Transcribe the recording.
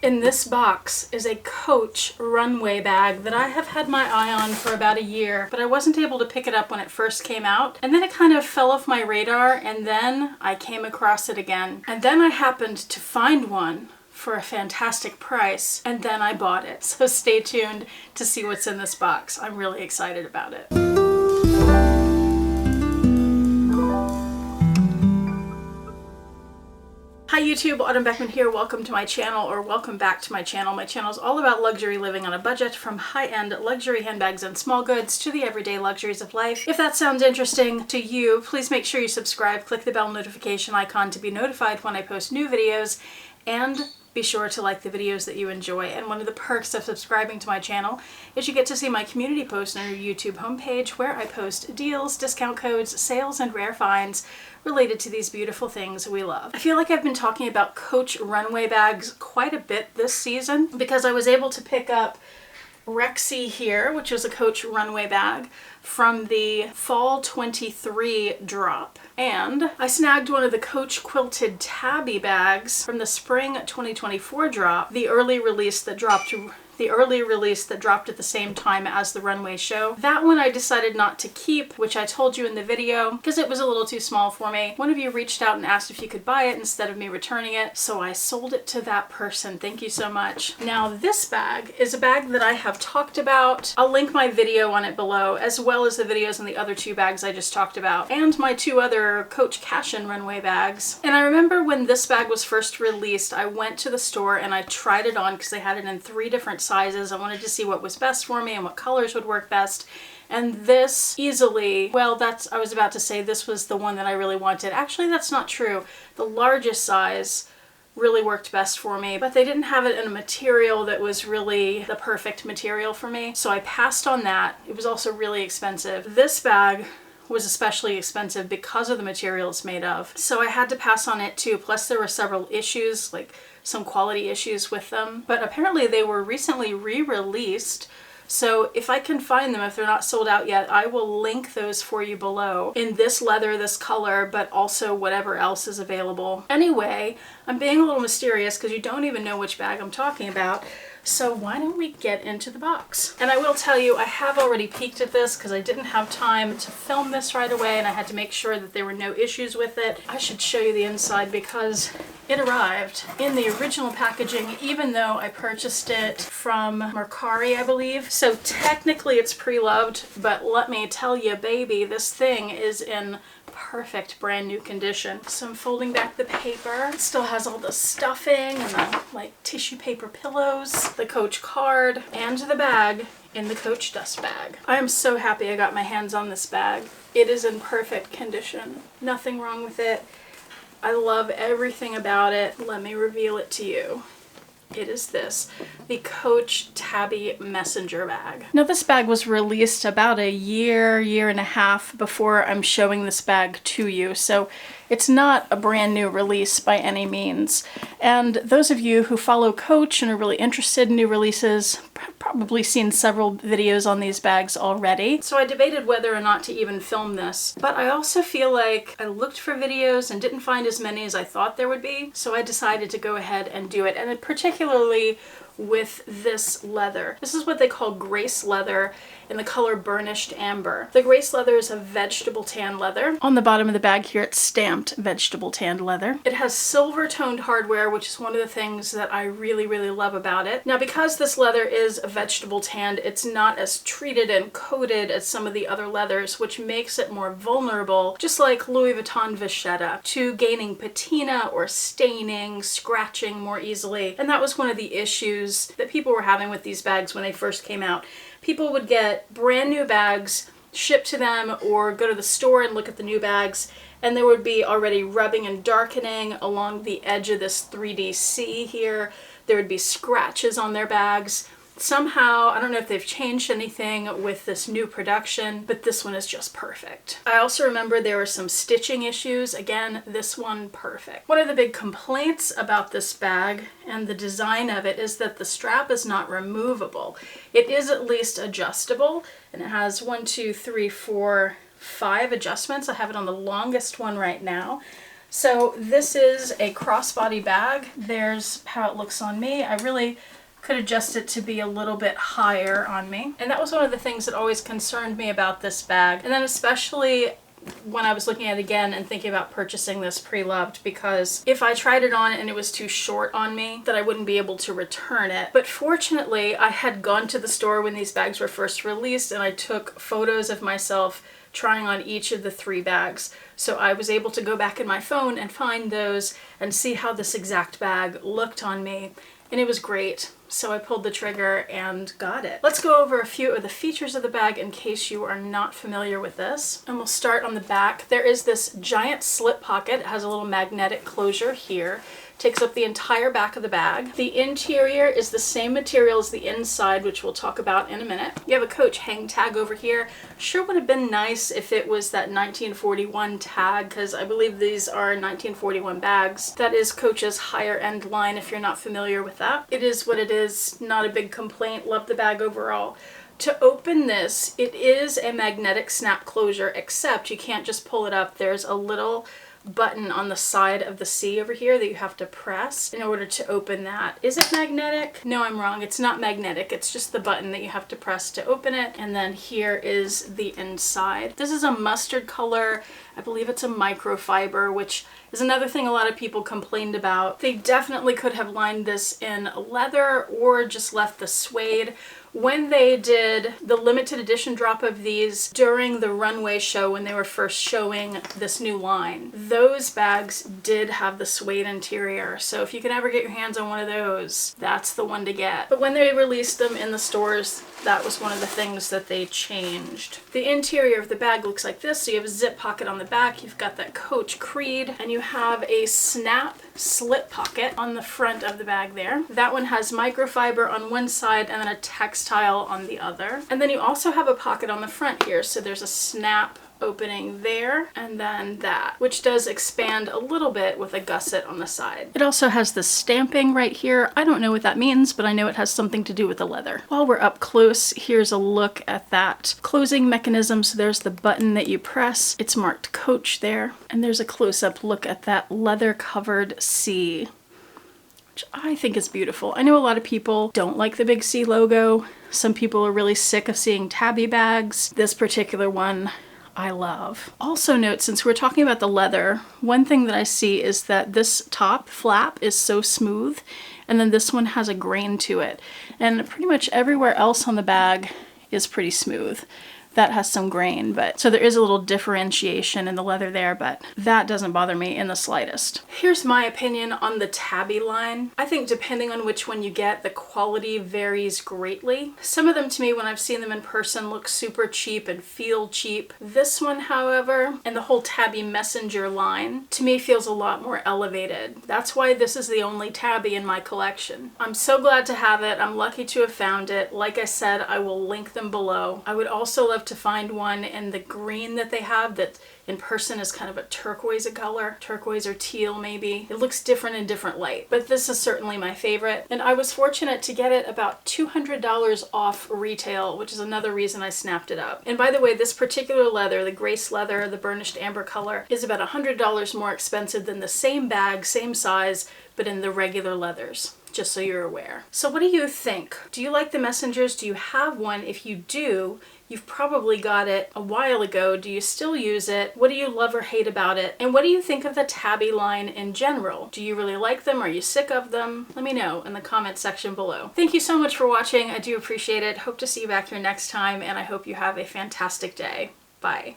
In this box is a Coach runway bag that I have had my eye on for about a year, but I wasn't able to pick it up when it first came out. And then it kind of fell off my radar, and then I came across it again. And then I happened to find one for a fantastic price, and then I bought it. So stay tuned to see what's in this box. I'm really excited about it. Hi YouTube, Autumn Beckman here. Welcome to my channel, or welcome back to my channel. My channel is all about luxury living on a budget, from high-end luxury handbags and small goods to the everyday luxuries of life. If that sounds interesting to you, please make sure you subscribe, click the bell notification icon to be notified when I post new videos, and be sure to like the videos that you enjoy. And one of the perks of subscribing to my channel is you get to see my community posts on your YouTube homepage, where I post deals, discount codes, sales, and rare finds related to these beautiful things we love. I feel like I've been talking about Coach runway bags quite a bit this season because I was able to pick up Rexy here, which is a Coach runway bag from the fall 23 drop. And I snagged one of the Coach quilted tabby bags from the spring 2024 drop, the early release that dropped at the same time as the runway show. That one I decided not to keep, which I told you in the video, because it was a little too small for me. One of you reached out and asked if you could buy it instead of me returning it, so I sold it to that person. Thank you so much. Now this bag is a bag that I have talked about. I'll link my video on it below, as well as the videos on the other two bags I just talked about, and my two other Coach cash-in runway bags. And I remember when this bag was first released, I went to the store and I tried it on because they had it in 3 different sizes. I wanted to see what was best for me and what colors would work best. And this easily, well, I was about to say this was the one that I really wanted. Actually, that's not true. The largest size really worked best for me, but they didn't have it in a material that was really the perfect material for me. So I passed on that. It was also really expensive. This bag was especially expensive because of the material it's made of. So I had to pass on it too. Plus there were several issues, like some quality issues with them. But apparently they were recently re-released. So if I can find them, if they're not sold out yet, I will link those for you below in this leather, this color, but also whatever else is available. Anyway, I'm being a little mysterious because you don't even know which bag I'm talking about. So why don't we get into the box? And I will tell you, I have already peeked at this because I didn't have time to film this right away and I had to make sure that there were no issues with it. I should show you the inside because it arrived in the original packaging, even though I purchased it from Mercari, I believe. So technically it's pre-loved, but let me tell you, baby, this thing is in perfect brand new condition. So I'm folding back the paper. It still has all the stuffing and the like tissue paper pillows, the Coach card, and the bag in the Coach dust bag. I am so happy I got my hands on this bag. It is in perfect condition. Nothing wrong with it. I love everything about it. Let me reveal it to you. It is this, the Coach Tabby Messenger bag. Now this bag was released about a year and a half before I'm showing this bag to you, so it's not a brand new release by any means. And those of you who follow Coach and are really interested in new releases probably seen several videos on these bags already. So I debated whether or not to even film this, but I also feel like I looked for videos and didn't find as many as I thought there would be, so I decided to go ahead and do it, and particularly with this leather. This is what they call Grace leather in the color burnished amber. The Grace leather is a vegetable tan leather. On the bottom of the bag here it's stamped vegetable tanned leather. It has silver toned hardware, which is one of the things that I really love about it. Now because this leather is vegetable tanned, it's not as treated and coated as some of the other leathers, which makes it more vulnerable, just like Louis Vuitton Vachetta, to gaining patina or staining, scratching more easily. And that was one of the issues that people were having with these bags when they first came out. People would get brand new bags shipped to them or go to the store and look at the new bags, and there would be already rubbing and darkening along the edge of this 3D C here. There would be scratches on their bags. Somehow, I don't know if they've changed anything with this new production, but this one is just perfect. I also remember there were some stitching issues. Again, this one perfect. One of the big complaints about this bag and the design of it is that the strap is not removable. It is at least adjustable, and it has 1, 2, 3, 4, 5 adjustments. I have it on the longest one right now. So this is a crossbody bag. There's how it looks on me. I really could adjust it to be a little bit higher on me. And that was one of the things that always concerned me about this bag. And then especially when I was looking at it again and thinking about purchasing this pre-loved, because if I tried it on and it was too short on me, that I wouldn't be able to return it. But fortunately, I had gone to the store when these bags were first released and I took photos of myself trying on each of the 3 bags. So I was able to go back in my phone and find those and see how this exact bag looked on me. And it was great. So I pulled the trigger and got it. Let's go over a few of the features of the bag in case you are not familiar with this. And we'll start on the back. There is this giant slip pocket. It has a little magnetic closure here. Takes up the entire back of the bag. The interior is the same material as the inside, which we'll talk about in a minute. You have a Coach hang tag over here. Sure would have been nice if it was that 1941 tag, because I believe these are 1941 bags. That is Coach's higher end line if you're not familiar with that. It is what it is, not a big complaint. Love the bag overall. To open this, it is a magnetic snap closure, except you can't just pull it up. There's a little button on the side of the C over here that you have to press in order to open that. Is it magnetic? No, I'm wrong. It's not magnetic. It's just the button that you have to press to open it. And then here is the inside. This is a mustard color. I believe it's a microfiber, which is another thing a lot of people complained about. They definitely could have lined this in leather or just left the suede. When they did the limited edition drop of these during the runway show when they were first showing this new line, those bags did have the suede interior. So if you can ever get your hands on one of those, that's the one to get. But when they released them in the stores, that was one of the things that they changed. The interior of the bag looks like this. So you have a zip pocket on the back, you've got that Coach Creed, and you have a snap slip pocket on the front of the bag there. That one has microfiber on one side and then a textile on the other. And then you also have a pocket on the front here. So there's a snap opening there and then that, which does expand a little bit with a gusset on the side. It also has the stamping right here. I don't know what that means, but I know it has something to do with the leather. While we're up close, here's a look at that closing mechanism. So there's the button that you press. It's marked Coach there. And there's a close-up look at that leather covered C, which I think is beautiful. I know a lot of people don't like the big C logo. Some people are really sick of seeing tabby bags. This particular one I love. Also note, since we're talking about the leather, one thing that I see is that this top flap is so smooth, and then this one has a grain to it. And pretty much everywhere else on the bag is pretty smooth. That has some grain, but so there is a little differentiation in the leather there, but that doesn't bother me in the slightest. Here's my opinion on the tabby line. I think depending on which one you get, the quality varies greatly. Some of them to me, when I've seen them in person, look super cheap and feel cheap. This one, however, and the whole tabby messenger line, to me feels a lot more elevated. That's why this is the only tabby in my collection. I'm so glad to have it. I'm lucky to have found it. Like I said, I will link them below. I would also love to find one in the green that they have that in person is kind of a turquoise color, turquoise or teal maybe. It looks different in different light, but this is certainly my favorite. And I was fortunate to get it about $200 off retail, which is another reason I snapped it up. And by the way, this particular leather, the grace leather, the burnished amber color, is about $100 more expensive than the same bag, same size, but in the regular leathers. Just so you're aware. So what do you think? Do you like the messengers? Do you have one? If you do, you've probably got it a while ago. Do you still use it? What do you love or hate about it? And what do you think of the tabby line in general? Do you really like them? Are you sick of them? Let me know in the comment section below. Thank you so much for watching. I do appreciate it. Hope to see you back here next time, and I hope you have a fantastic day. Bye.